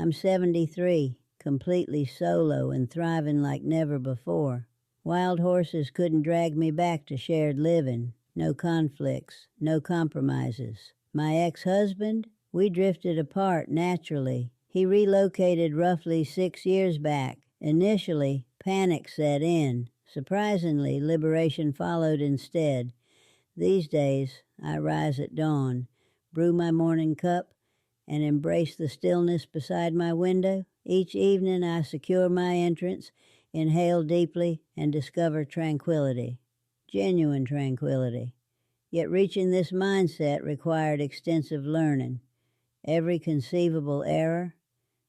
I'm 73, completely solo and thriving like never before. Wild horses couldn't drag me back to shared living. No conflicts, no compromises. My ex-husband? We drifted apart naturally. He relocated roughly 6 years back. Initially, panic set in. Surprisingly, liberation followed instead. These days, I rise at dawn, brew my morning cup, and embrace the stillness beside my window. Each evening I secure my entrance, inhale deeply, and discover tranquility. Genuine tranquility. Yet reaching this mindset required extensive learning. Every conceivable error,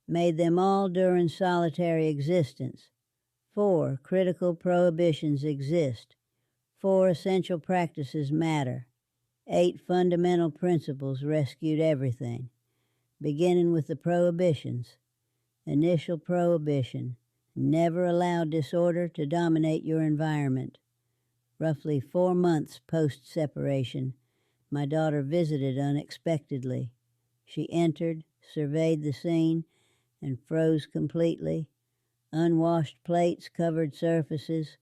made them all during solitary existence. 4 critical prohibitions exist. 4 essential practices matter. 8 fundamental principles rescued everything. Beginning with the prohibitions. Initial prohibition. Never allow disorder to dominate your environment. Roughly 4 months post-separation, my daughter visited unexpectedly. She entered, surveyed the scene, and froze completely. Unwashed plates covered surfaces.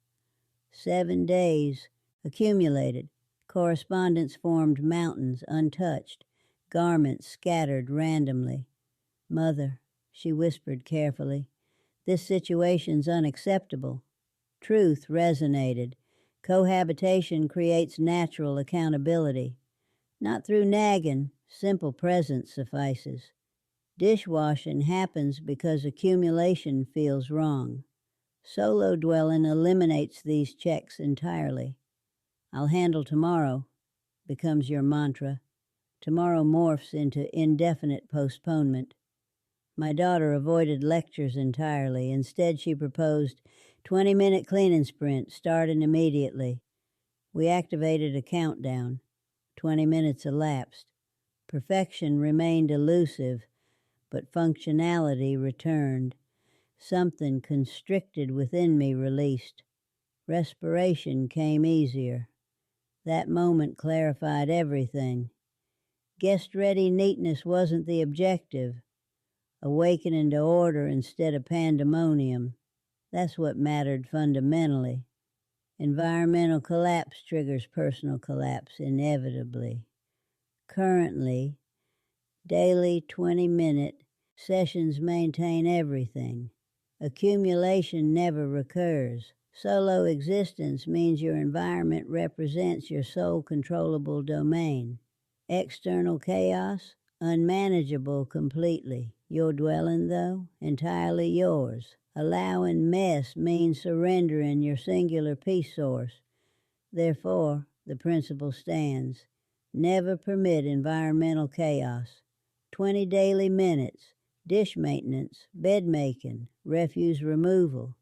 7 days accumulated. Correspondence formed mountains untouched. Garments scattered randomly. "Mother," she whispered carefully, "this situation's unacceptable." Truth resonated. Cohabitation creates natural accountability. Not through nagging, simple presence suffices. Dishwashing happens because accumulation feels wrong. Solo dwelling eliminates these checks entirely. "I'll handle tomorrow" becomes your mantra. Tomorrow morphs into indefinite postponement. My daughter avoided lectures entirely. Instead, she proposed 20-minute cleaning sprint starting immediately. We activated a countdown. 20 minutes elapsed. Perfection remained elusive, but functionality returned. Something constricted within me released. Respiration came easier. That moment clarified everything. Guest-ready neatness wasn't the objective. Awakening to order instead of pandemonium. That's what mattered fundamentally. Environmental collapse triggers personal collapse inevitably. Currently, daily 20-minute sessions maintain everything. Accumulation never recurs. Solo existence means your environment represents your sole controllable domain. External chaos, unmanageable completely. Your dwelling, though, entirely yours. Allowing mess means surrendering your singular peace source. Therefore, the principle stands. Never permit environmental chaos. 20 daily minutes. Dish maintenance, bed making, refuse removal.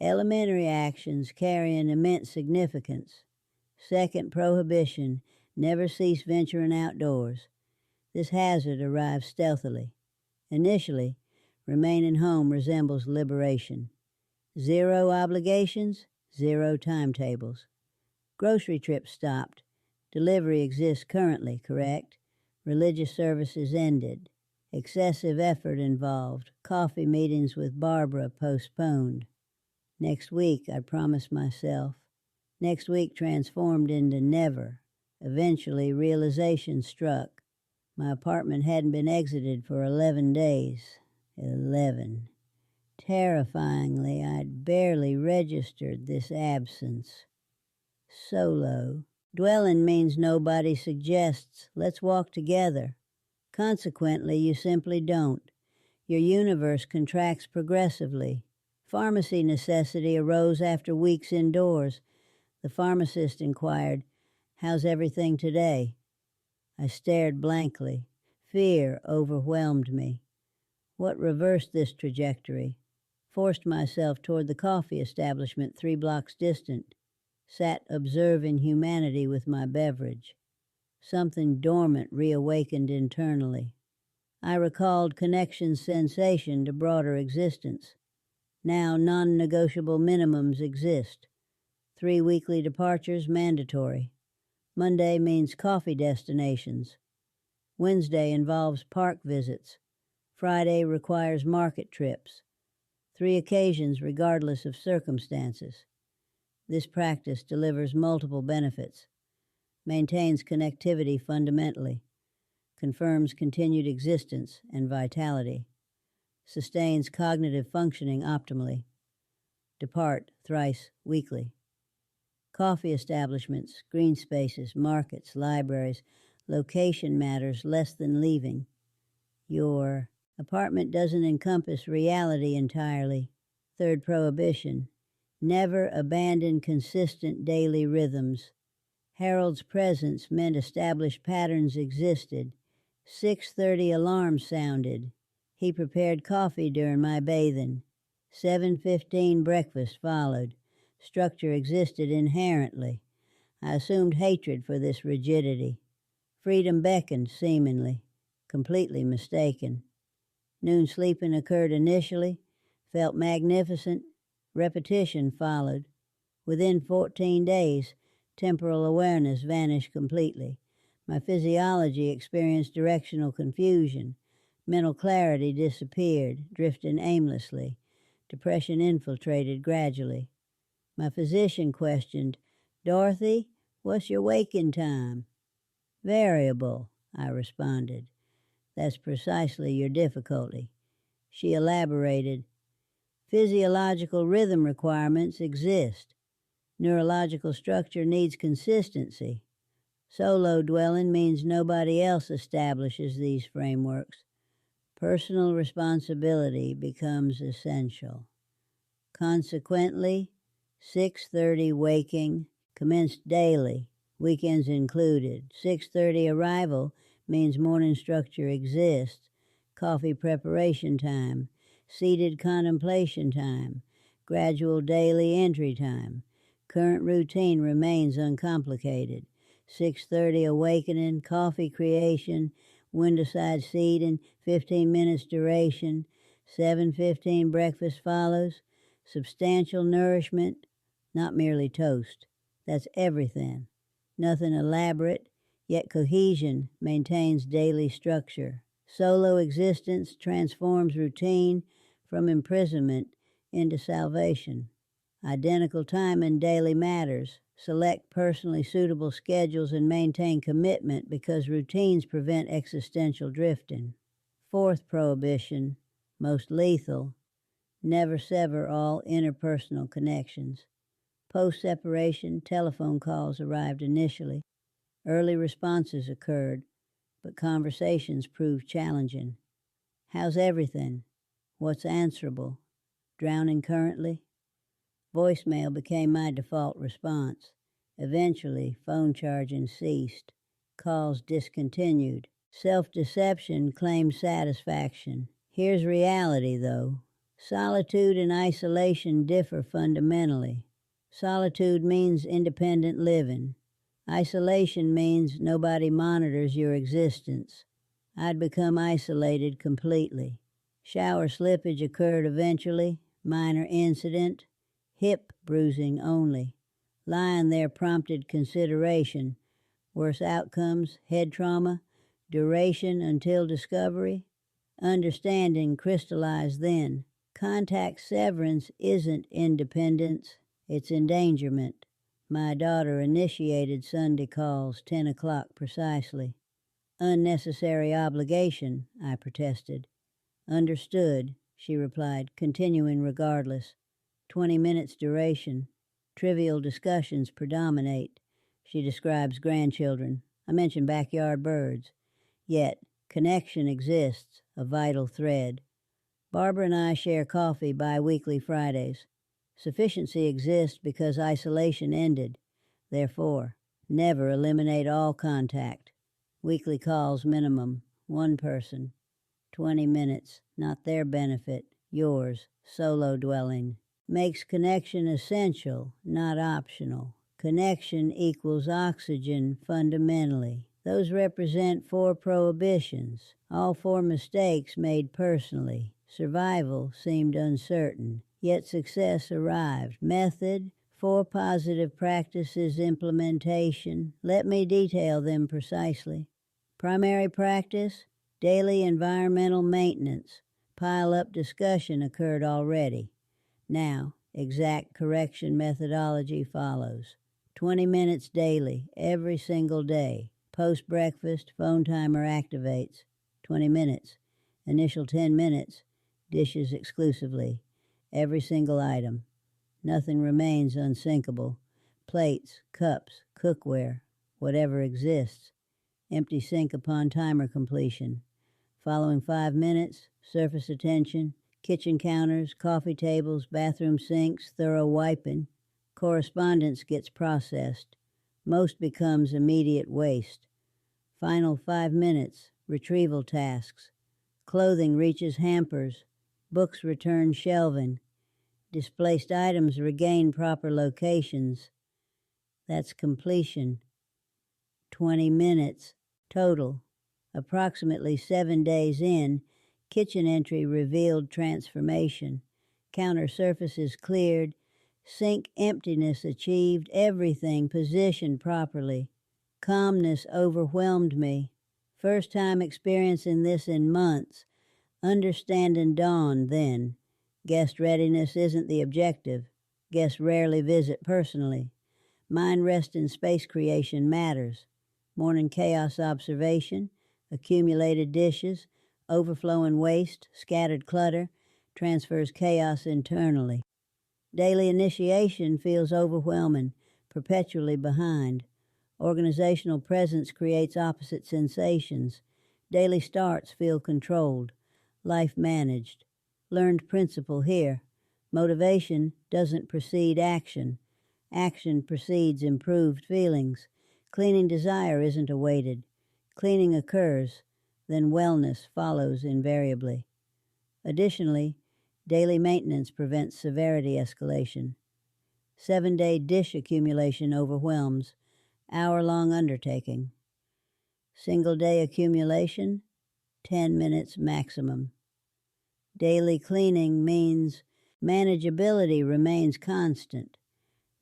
Elementary actions carrying immense significance. Second prohibition, never cease venturing outdoors. This hazard arrives stealthily. Initially, remaining home resembles liberation. 0 obligations, 0 timetables. Grocery trips stopped. Delivery exists currently, correct? Religious services ended. Excessive effort involved. Coffee meetings with Barbara postponed. Next week, I promised myself. Next week transformed into never. Eventually, realization struck. My apartment hadn't been exited for 11 days. 11. Terrifyingly, I'd barely registered this absence. Solo. Dwelling means nobody suggests, "Let's walk together." Consequently, you simply don't. Your universe contracts progressively. Pharmacy necessity arose after weeks indoors. The pharmacist inquired, "How's everything today?" I stared blankly. Fear overwhelmed me. What reversed this trajectory? Forced myself toward the coffee establishment 3 blocks distant. Sat observing humanity with my beverage. Something dormant reawakened internally. I recalled connection sensation to broader existence. Now non-negotiable minimums exist. 3 weekly departures mandatory. Monday means coffee destinations. Wednesday involves park visits. Friday requires market trips. 3 occasions regardless of circumstances. This practice delivers multiple benefits, maintains connectivity fundamentally, confirms continued existence and vitality, sustains cognitive functioning optimally. Depart thrice weekly. Coffee establishments, green spaces, markets, libraries, location matters less than leaving. Your apartment doesn't encompass reality entirely. Third prohibition, never abandon consistent daily rhythms. Harold's presence meant established patterns existed. 6:30 alarm sounded. He prepared coffee during my bathing. 7:15 breakfast followed. Structure existed inherently. I assumed hatred for this rigidity. Freedom beckoned, seemingly, completely mistaken. Noon sleeping occurred initially, felt magnificent. Repetition followed. Within 14 days, temporal awareness vanished completely. My physiology experienced directional confusion. Mental clarity disappeared, drifting aimlessly. Depression infiltrated gradually. My physician questioned, "Dorothy, what's your waking time?" "Variable," I responded. "That's precisely your difficulty." She elaborated, "Physiological rhythm requirements exist. Neurological structure needs consistency. Solo dwelling means nobody else establishes these frameworks. Personal responsibility becomes essential. Consequently, 6:30 waking commenced daily, weekends included. 6:30 arrival means morning structure exists. Coffee preparation time, seated contemplation time, gradual daily entry time. Current routine remains uncomplicated. 6:30 awakening, coffee creation, window-side seating, 15 minutes duration. 7:15 breakfast follows. Substantial nourishment, not merely toast. That's everything. Nothing elaborate, yet cohesion maintains daily structure. Solo existence transforms routine from imprisonment into salvation. Identical time in daily matters. Select personally suitable schedules and maintain commitment because routines prevent existential drifting. Fourth prohibition, most lethal, never sever all interpersonal connections. Post-separation, telephone calls arrived initially. Early responses occurred, but conversations proved challenging. "How's everything? What's answerable? Drowning currently?" Voicemail became my default response. Eventually, phone charging ceased. Calls discontinued. Self-deception claimed satisfaction. Here's reality, though. Solitude and isolation differ fundamentally. Solitude means independent living. Isolation means nobody monitors your existence. I'd become isolated completely. Shower slippage occurred eventually, minor incident, hip bruising only. Lying there prompted consideration. Worse outcomes, head trauma, duration until discovery. Understanding crystallized then. Contact severance isn't independence, it's endangerment. My daughter initiated Sunday calls, 10 o'clock precisely. "Unnecessary obligation," I protested. "Understood," she replied, continuing regardless. 20 minutes duration. Trivial discussions predominate. She describes grandchildren. I mention backyard birds. Yet, connection exists, a vital thread. Barbara and I share coffee bi-weekly Fridays. Sufficiency exists because isolation ended. Therefore, never eliminate all contact. Weekly calls minimum, one person. 20 minutes, not their benefit, yours, solo dwelling. Makes connection essential, not optional. Connection equals oxygen fundamentally. Those represent 4 prohibitions, all 4 mistakes made personally. Survival seemed uncertain, yet success arrived. Method, 4 positive practices implementation. Let me detail them precisely. Primary practice, Daily environmental maintenance. Pile-up discussion occurred already. Now, exact correction methodology follows. 20 minutes daily, every single day. Post-breakfast, phone timer activates. 20 minutes. Initial 10 minutes, dishes exclusively. Every single item. Nothing remains unsinkable. Plates, cups, cookware, whatever exists. Empty sink upon timer completion. Following 5 minutes, surface attention, kitchen counters, coffee tables, bathroom sinks, thorough wiping. Correspondence gets processed. Most becomes immediate waste. Final 5 minutes, retrieval tasks. Clothing reaches hampers. Books return shelving. Displaced items regain proper locations. That's completion. 20 minutes total. Approximately 7 days in, kitchen entry revealed transformation. Counter surfaces cleared. Sink emptiness achieved. Everything positioned properly. Calmness overwhelmed me. First time experiencing this in months. Understanding dawned then. Guest readiness isn't the objective. Guests rarely visit personally. Mind rest and space creation matters. Morning chaos observation, accumulated dishes, overflowing waste, scattered clutter, transfers chaos internally. Daily initiation feels overwhelming, perpetually behind. Organizational presence creates opposite sensations. Daily starts feel controlled. Life managed. Learned principle here. Motivation doesn't precede action. Action precedes improved feelings. Cleaning desire isn't awaited. Cleaning occurs, then wellness follows invariably. Additionally, daily maintenance prevents severity escalation. 7-day dish accumulation overwhelms. Hour-long undertaking. Single-day accumulation, 10 minutes maximum. Daily cleaning means manageability remains constant.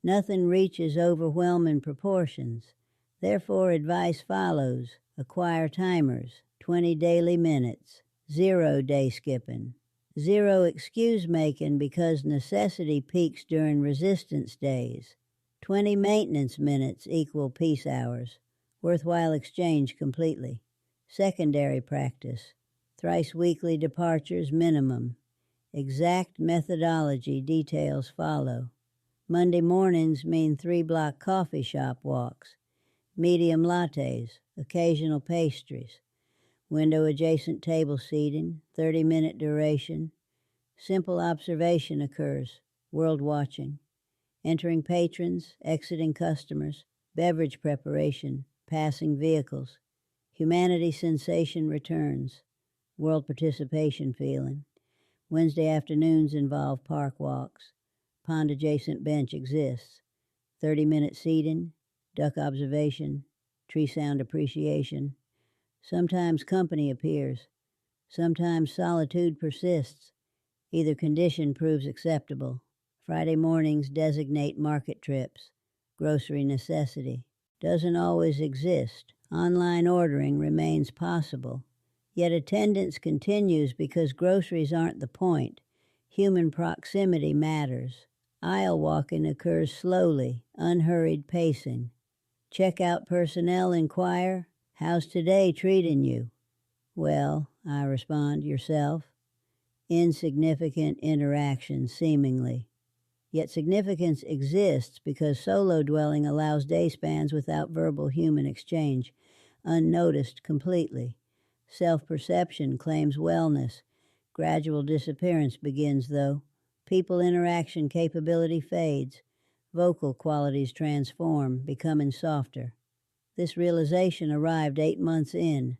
Nothing reaches overwhelming proportions. Therefore, advice follows. Acquire timers, 20 daily minutes. 0 day skipping. 0 excuse making because necessity peaks during resistance days. 20 maintenance minutes equal peace hours. Worthwhile exchange completely. Secondary practice. Thrice weekly departures minimum. Exact methodology details follow. Monday mornings mean 3-block coffee shop walks. Medium lattes, occasional pastries. Window-adjacent table seating, 30-minute duration. Simple observation occurs, world watching. Entering patrons, exiting customers, beverage preparation, passing vehicles. Humanity sensation returns, world participation feeling. Wednesday afternoons involve park walks. Pond-adjacent bench exists. 30-minute seating, duck observation, tree sound appreciation. Sometimes company appears. Sometimes solitude persists. Either condition proves acceptable. Friday mornings designate market trips. Grocery necessity. Doesn't always exist. Online ordering remains possible. Yet attendance continues because groceries aren't the point. Human proximity matters. Aisle walking occurs slowly, unhurried pacing. Checkout personnel inquire, "How's today treating you?" "Well," I respond, "yourself." Insignificant interaction, seemingly. Yet significance exists because solo dwelling allows day spans without verbal human exchange, unnoticed completely. Self-perception claims wellness. Gradual disappearance begins, though. People interaction capability fades. Vocal qualities transform, becoming softer. This realization arrived 8 months in.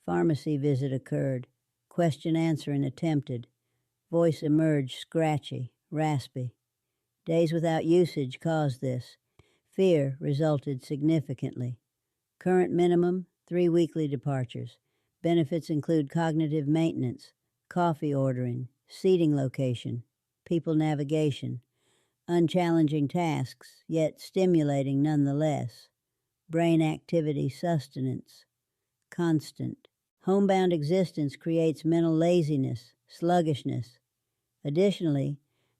Pharmacy visit occurred. Question answering attempted. Voice emerged scratchy, raspy. Days without usage caused this. Fear resulted significantly. Current minimum, 3 weekly departures. Benefits include cognitive maintenance, coffee ordering, seating location, people navigation, unchallenging tasks, yet stimulating nonetheless. Brain activity sustenance, constant. Homebound existence creates mental laziness, sluggishness. Additionally,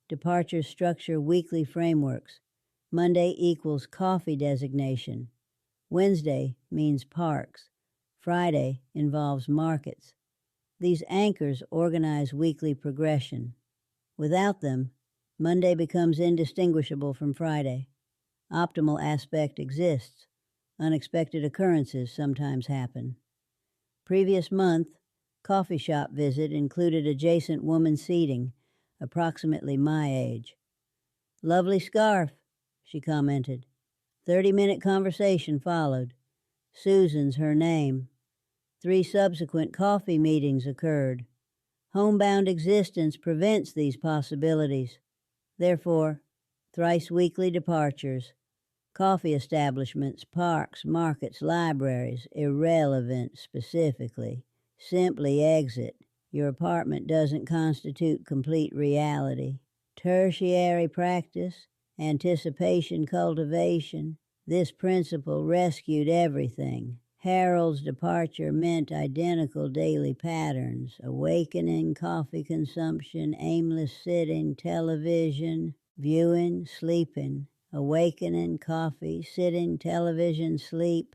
departures structure weekly frameworks. Monday equals coffee designation. Wednesday means parks. Friday involves markets. These anchors organize weekly progression. Without them, Monday becomes indistinguishable from Friday. Optimal aspect exists. Unexpected occurrences sometimes happen. Previous month, coffee shop visit included adjacent woman seating, approximately my age. "Lovely scarf," she commented. 30-minute conversation followed. Susan's her name. 3 subsequent coffee meetings occurred. Homebound existence prevents these possibilities. Therefore, thrice weekly departures. Coffee establishments, parks, markets, libraries, irrelevant specifically. Simply exit. Your apartment doesn't constitute complete reality. Tertiary practice, anticipation cultivation. This principle rescued everything. Harold's departure meant identical daily patterns: awakening, coffee consumption, aimless sitting, television, viewing, sleeping. Awakening, coffee, sitting, television, sleep.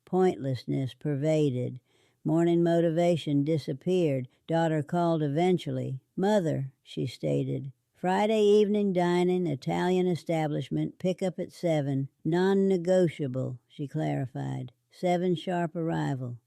Pointlessness pervaded. Morning motivation disappeared. Daughter called eventually. "Mother," she stated. "Friday evening dining, Italian establishment, pick up at 7. Non-negotiable," she clarified. 7 sharp arrival.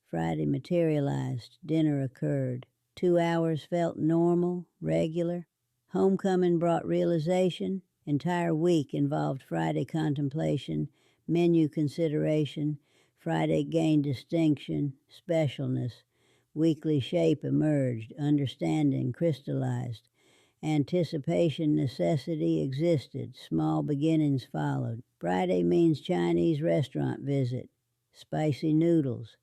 Friday materialized. Dinner occurred. 2 hours felt normal, regular. Homecoming brought realization. Entire week involved Friday contemplation, menu consideration. Friday gained distinction, specialness. Weekly shape emerged, understanding crystallized. Anticipation necessity existed, small beginnings followed. Friday means Chinese restaurant visit, spicy noodles.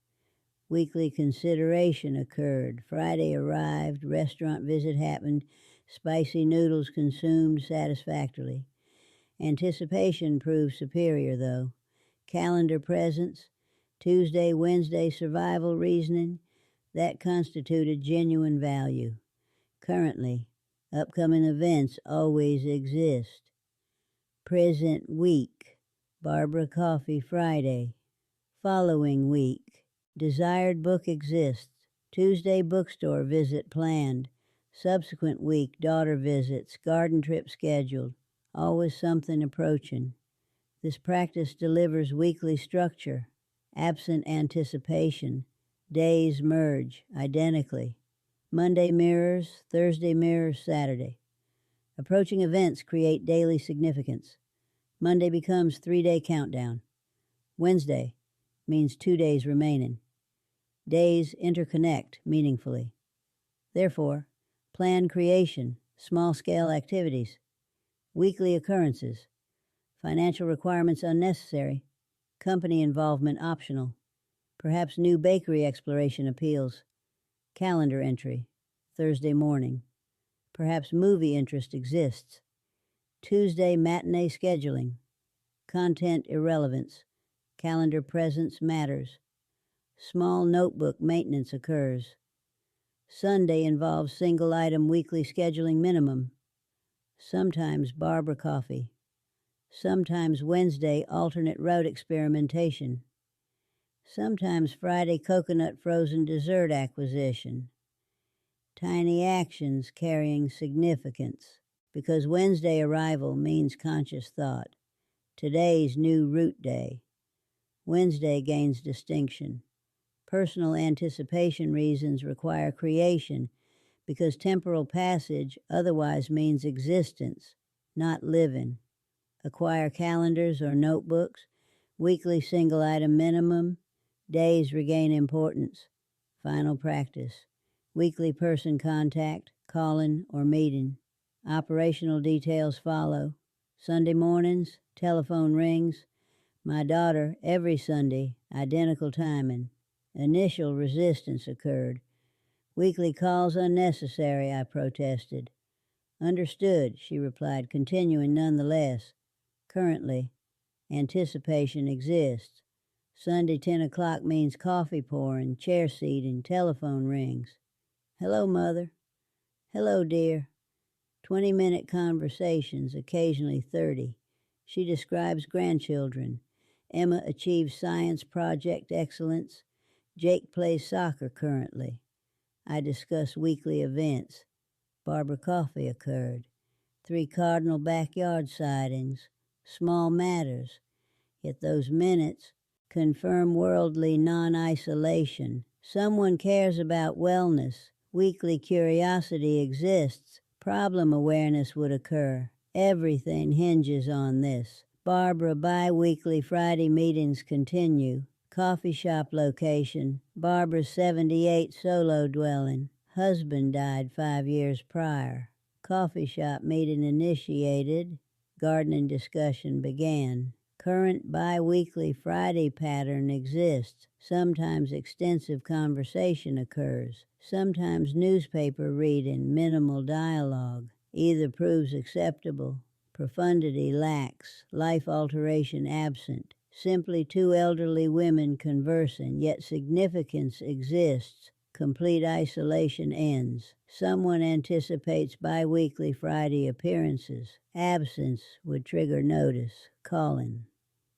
Weekly consideration occurred. Friday arrived, restaurant visit happened, spicy noodles consumed satisfactorily. Anticipation proved superior, though. Calendar presence, Tuesday, Wednesday survival reasoning, that constituted genuine value. Currently, upcoming events always exist. Present week, Barbara Coffee Friday. Following week, desired book exists. Tuesday bookstore visit planned. Subsequent week, daughter visits, garden trip scheduled. Always something approaching. This practice delivers weekly structure. Absent anticipation, days merge identically. Monday mirrors, Thursday mirrors Saturday. Approaching events create daily significance. Monday becomes 3-day countdown. Wednesday means 2 days remaining. Days interconnect meaningfully. Therefore, plan creation, small-scale activities, weekly occurrences, financial requirements unnecessary, company involvement optional, perhaps new bakery exploration appeals, calendar entry, Thursday morning, perhaps movie interest exists, Tuesday matinee scheduling, content irrelevance, calendar presence matters, small notebook maintenance occurs, Sunday involves single item weekly scheduling minimum, sometimes Barbara coffee, sometimes Wednesday alternate route experimentation, sometimes Friday coconut frozen dessert acquisition. Tiny actions carrying significance, because Wednesday arrival means conscious thought. Today's new root day. Wednesday gains distinction. Personal anticipation reasons require creation, because temporal passage otherwise means existence, not living. Acquire calendars or notebooks, weekly single item minimum, days regain importance. Final practice, weekly person contact, calling or meeting. Operational details follow. Sunday mornings, telephone rings. My daughter, every Sunday, identical timing. Initial resistance occurred. Weekly calls unnecessary, I protested. Understood, she replied, continuing nonetheless. Currently, anticipation exists. Sunday 10 o'clock means coffee pouring, chair seat, and telephone rings. Hello, Mother. Hello, dear. 20-minute conversations, occasionally 30. She describes grandchildren. Emma achieves science project excellence. Jake plays soccer currently. I discuss weekly events. Barbara coffee occurred. 3 cardinal backyard sightings. Small matters. Yet those minutes confirm worldly non-isolation. Someone cares about wellness. Weekly curiosity exists. Problem awareness would occur. Everything hinges on this. Barbara bi-weekly Friday meetings continue. Coffee shop location. Barbara's 78 solo dwelling. Husband died 5 years prior. Coffee shop meeting initiated. Gardening discussion began. Current bi-weekly Friday pattern exists. Sometimes extensive conversation occurs. Sometimes newspaper reading, minimal dialogue. Either proves acceptable. Profundity lacks. Life alteration absent. Simply 2 elderly women conversing, yet significance exists. Complete isolation ends. Someone anticipates bi-weekly Friday appearances. Absence would trigger notice. Calling.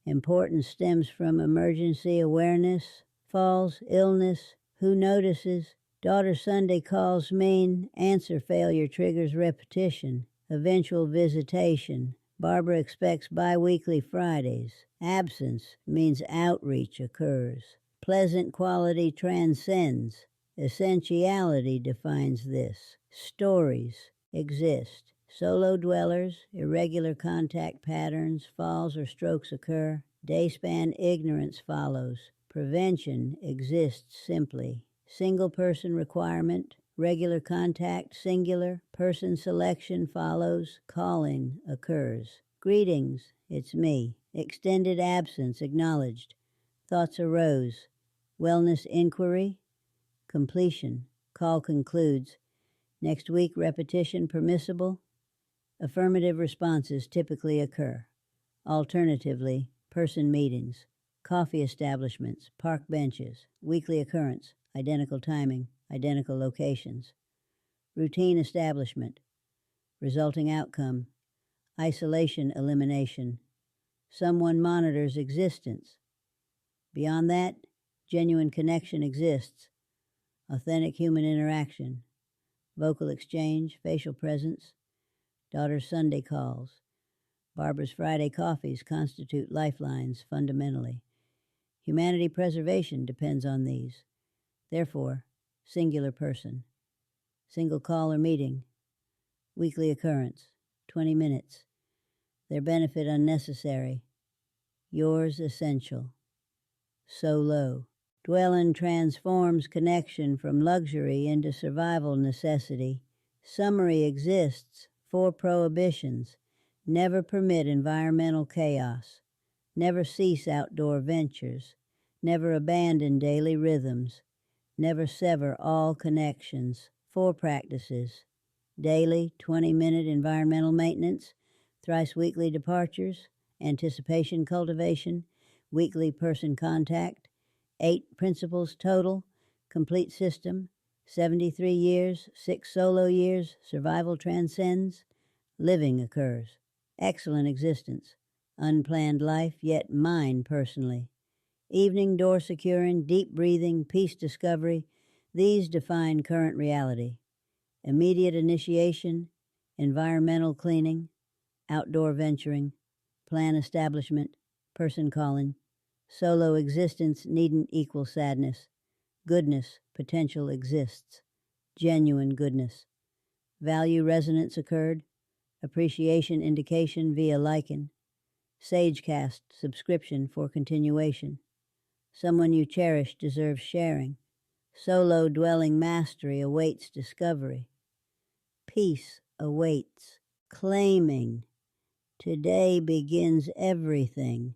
Importance stems from emergency awareness. Falls, illness. Who notices? Daughter Sunday calls mean. Answer failure triggers repetition. Eventual visitation. Barbara expects bi-weekly Fridays. Absence means outreach occurs. Pleasant quality transcends. Essentiality defines this. Stories exist. Solo dwellers, irregular contact patterns, falls or strokes occur. Dayspan ignorance follows. Prevention exists simply. Single person requirement, regular contact singular, person selection follows, calling occurs. Greetings, it's me. Extended absence acknowledged. Thoughts arose. Wellness inquiry. Completion. Call concludes. Next week repetition permissible. Affirmative responses typically occur. Alternatively, person meetings, coffee establishments, park benches, weekly occurrence, identical timing, identical locations. Routine establishment, resulting outcome, isolation elimination. Someone monitors existence. Beyond that, genuine connection exists. Authentic human interaction, vocal exchange, facial presence. Daughter's Sunday calls. Barbara's Friday coffees constitute lifelines fundamentally. Humanity preservation depends on these. Therefore, singular person. Single call or meeting. Weekly occurrence. 20 minutes. Their benefit unnecessary. Yours essential. Solo. Dwelling transforms connection from luxury into survival necessity. Summary exists. 4 prohibitions. Never permit environmental chaos. Never cease outdoor ventures. Never abandon daily rhythms. Never sever all connections. 4 practices. Daily 20-minute environmental maintenance. Thrice weekly departures. Anticipation cultivation. Weekly person contact. 8 principles total. Complete system. 73 years. 6 solo years. Survival transcends. Living occurs. Excellent existence. Unplanned life, yet mine personally. Evening door securing, deep breathing, peace discovery. These define current reality. Immediate initiation, environmental cleaning, outdoor venturing, plan establishment, person calling. Solo existence needn't equal sadness. Goodness, potential exists. Genuine goodness. Value resonance occurred. Appreciation indication via lichen. SAGECAST subscription for continuation. Someone you cherish deserves sharing. Solo dwelling mastery awaits discovery. Peace awaits. Claiming. Today begins everything.